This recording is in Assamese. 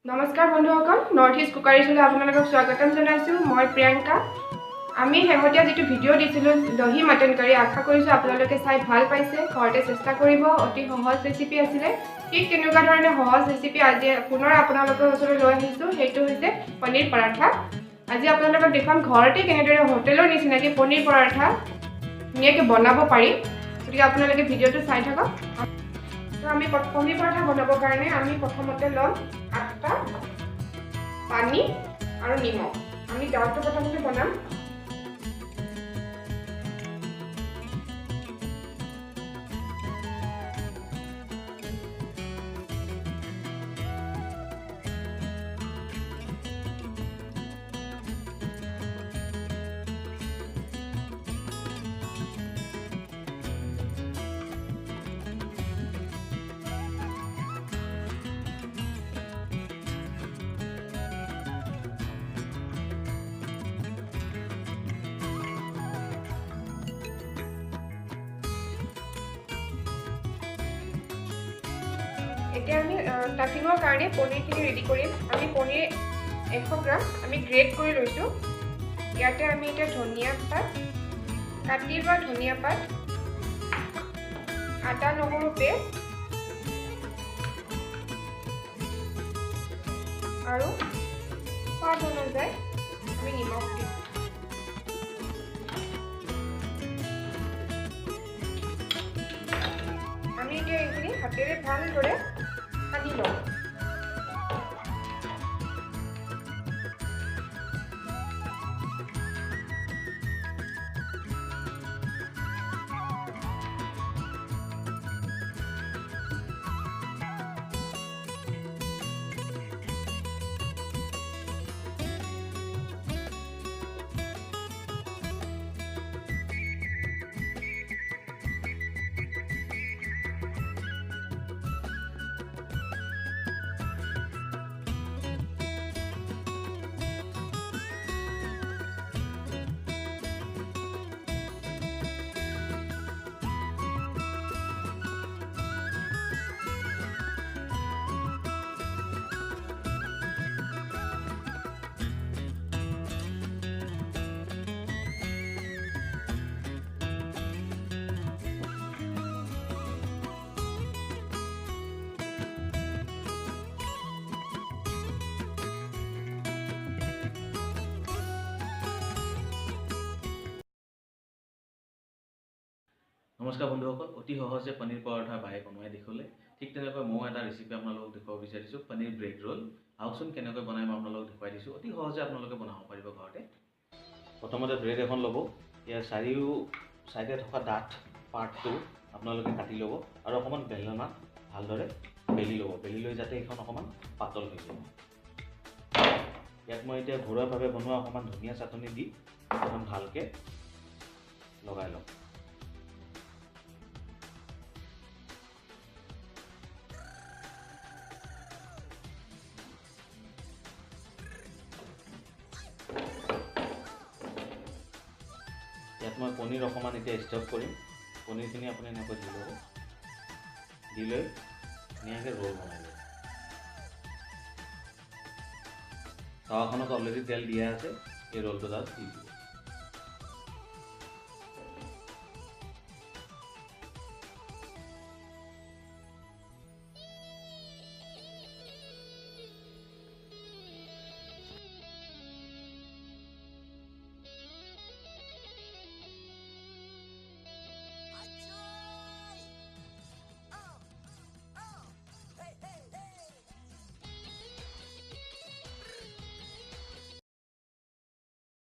নমস্কাৰ বন্ধুসকল, নৰ্থ ইষ্ট কুকাৰীজলৈ আপোনালোকক স্বাগতম জনাইছোঁ। মই প্ৰিয়ংকা। আমি শেহতীয়া যিটো ভিডিঅ' দিছিলোঁ দহি মাটন কাৰী, আশা কৰিছোঁ আপোনালোকে চাই ভাল পাইছে। ঘৰতে চেষ্টা কৰিব, অতি সহজ ৰেচিপি আছিলে। ঠিক তেনেকুৱা ধৰণে সহজ ৰেচিপি আজি পুনৰ আপোনালোকৰ ওচৰলৈ লৈ আহিছোঁ। সেইটো হৈছে পনীৰ পৰাঠা। আজি আপোনালোকক দেখুৱাম ঘৰতে কেনেদৰে হোটেলৰ নিচিনাকৈ পনীৰ পৰাঠা ধুনীয়াকৈ বনাব পাৰি। গতিকে আপোনালোকে ভিডিঅ'টো চাই থাকক। আমি পনীৰ পৰাঠা বনাবৰ কাৰণে আমি প্ৰথমতে ল'ম আটা, পানী আৰু নিমখ। আমি ডালটো প্ৰথমতে বনাম। এতিয়া আমি ষ্টাফিঙৰ কাৰণে পনীৰখিনি ৰেডি কৰিম। আমি পনীৰ 100 গ্ৰাম আমি গ্ৰেট কৰি লৈছোঁ। ইয়াতে আমি এতিয়া ধনিয়া পাত, কাটি লোৱা ধনিয়া পাত, আদা নহৰু পেষ্ট আৰু সোৱাদ অনুযায়ী আমি নিমখ দিম। আমি এতিয়া এইখিনি হাতেৰে ভালদৰে সানি লওঁ। নমস্কাৰ বন্ধুসকল, অতি সহজে পনীৰ পৰঠা বায়ে বনাই দেখুৱালে। ঠিক তেনেকৈ মই এটা ৰেচিপি আপোনালোকক দেখুৱাব বিচাৰিছোঁ, পনীৰ ব্ৰেড ৰোল। আহকচোন কেনেকৈ বনাই মই আপোনালোকক দেখুৱাই দিছোঁ। অতি সহজে আপোনালোকে বনাব পাৰিব ঘৰতে। প্ৰথমতে ব্ৰেড এখন ল'ব। ইয়াৰ চাৰিও চাইডে থকা ডাঠ পাৰ্টটো আপোনালোকে কাটি ল'ব আৰু অকণমান বেলনাত ভালদৰে বেলি ল'ব। বেলি লৈ যাতে এইখন অকণমান পাতল হৈ যাব। ইয়াত মই এতিয়া ঘৰুৱাভাৱে বনোৱা অকণমান ধনিয়া চাটনি দি অকণমান ভালকৈ লগাই ল'ম। ইয়াত মই পনীৰ অকণমান এতিয়া ষ্টফ কৰিম। পনীৰখিনি আপুনি এনেকৈ দি ল'ব। দি লৈ ধুনীয়াকৈ ৰোল বনাই ল'ব। টাৱাখনত অলৰেডি তেল দিয়া আছে, এই ৰোলটো তাত দি দিব।